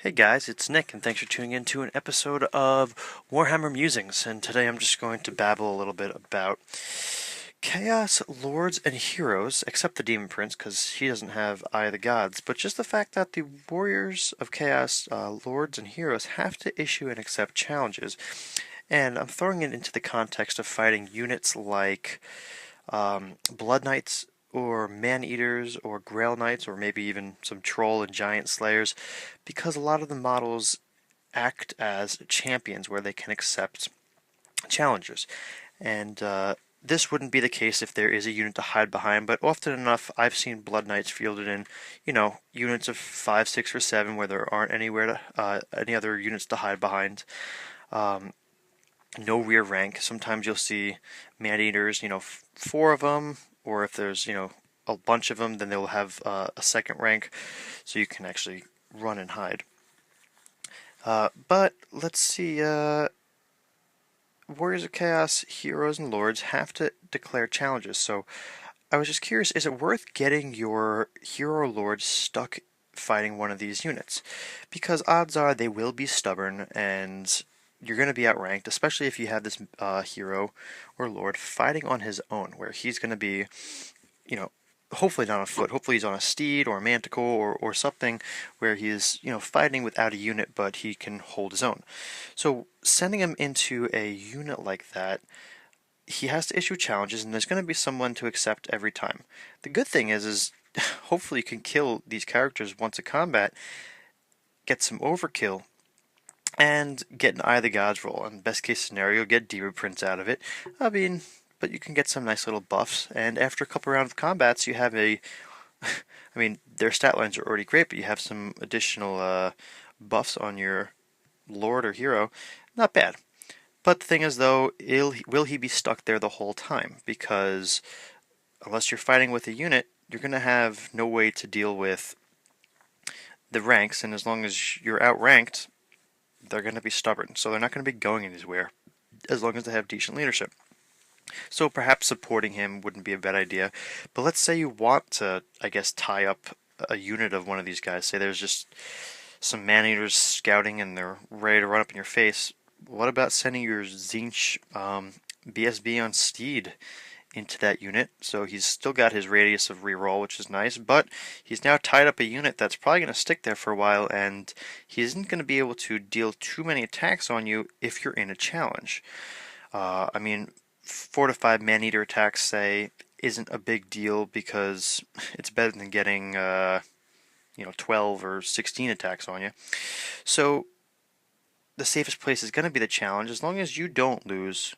Hey guys, it's Nick, and thanks for tuning in to an episode of Warhammer Musings. And today I'm just going to babble a little bit about Chaos Lords and Heroes, except the Demon Prince, because he doesn't have Eye of the Gods, but just the fact that the Warriors of Chaos, Lords and Heroes, have to issue and accept challenges. And I'm throwing it into the context of fighting units like Blood Knights or Man Eaters or Grail Knights or maybe even some Troll and Giant Slayers, because a lot of the models act as champions where they can accept challengers. And this wouldn't be the case if there is a unit to hide behind, but often enough I've seen Blood Knights fielded in, units of 5, 6, or 7 where there aren't any other units to hide behind. No rear rank. Sometimes you'll see man eaters, 4 of them, or if there's, a bunch of them, then they'll have a second rank, so you can actually run and hide. But let's see. Warriors of Chaos, Heroes, and Lords have to declare challenges. So I was just curious: is it worth getting your hero or lord stuck fighting one of these units? Because odds are they will be stubborn and you're going to be outranked, especially if you have this hero or lord fighting on his own, where he's going to be, hopefully not on foot. Hopefully he's on a steed or a manticore or something where he is, fighting without a unit, but he can hold his own. So sending him into a unit like that, he has to issue challenges, and there's going to be someone to accept every time. The good thing is hopefully you can kill these characters once a combat, get some overkill, and get an Eye of the Gods roll. In best case scenario, get Demon Prince out of it. I mean, but you can get some nice little buffs, and after a couple rounds of combats, you have a. I mean, their stat lines are already great, but you have some additional buffs on your Lord or Hero. Not bad. But the thing is, though, will he be stuck there the whole time? Because unless you're fighting with a unit, you're going to have no way to deal with the ranks, and as long as you're outranked, they're going to be stubborn, so they're not going to be going anywhere as long as they have decent leadership. So perhaps supporting him wouldn't be a bad idea. But let's say you want to, I guess, tie up a unit of one of these guys. Say there's just some man-eaters scouting and they're ready to run up in your face. What about sending your Zinch BSB on Steed into that unit? So he's still got his radius of reroll, which is nice, but he's now tied up a unit that's probably going to stick there for a while, and he isn't going to be able to deal too many attacks on you if you're in a challenge. I mean, 4 to 5 man-eater attacks, say, isn't a big deal because it's better than getting 12 or 16 attacks on you. So the safest place is going to be the challenge. As long as you don't lose,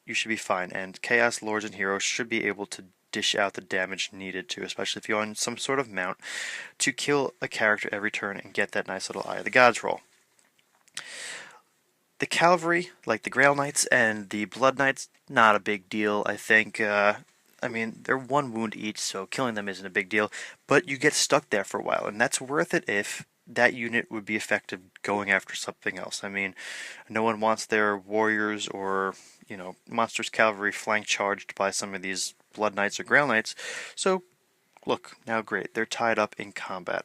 you should be fine, and Chaos Lords and Heroes should be able to dish out the damage needed to, especially if you're on some sort of mount, to kill a character every turn and get that nice little Eye of the Gods roll. The cavalry, like the Grail Knights and the Blood Knights, not a big deal, I think. I mean, they're 1 wound each, so killing them isn't a big deal, but you get stuck there for a while, and that's worth it if that unit would be effective going after something else. I mean, no one wants their warriors or, monsters cavalry flank charged by some of these Blood Knights or Grail Knights, so look, now great, they're tied up in combat.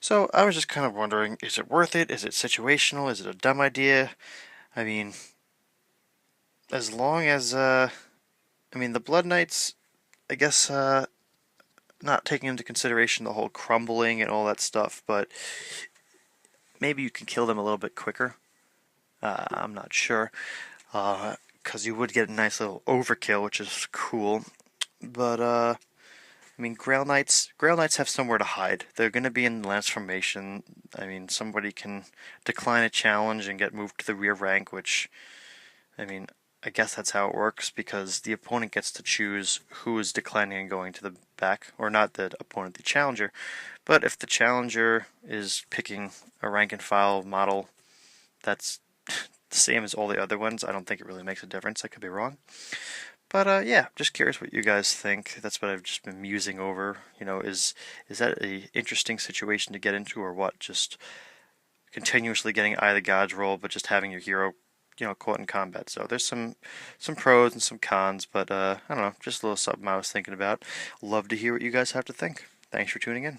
So I was just kind of wondering, is it worth it? Is it situational? Is it a dumb idea? I mean, as long as, the Blood Knights, I guess, not taking into consideration the whole crumbling and all that stuff, but maybe you can kill them a little bit quicker. I'm not sure, because you would get a nice little overkill, which is cool. But Grail Knights have somewhere to hide. They're going to be in Lance formation. I mean, somebody can decline a challenge and get moved to the rear rank, which, I guess that's how it works, because the opponent gets to choose who is declining and going to the back, or not the opponent, the challenger. But if the challenger is picking a rank and file model that's the same as all the other ones, I don't think it really makes a difference. I could be wrong. But yeah, just curious what you guys think. That's what I've just been musing over. Is that a interesting situation to get into, or what? Just continuously getting Eye of the Gods roll, but just having your hero, caught in combat. So there's some pros and some cons, but I don't know, just a little something I was thinking about. Love to hear what you guys have to think. Thanks for tuning in.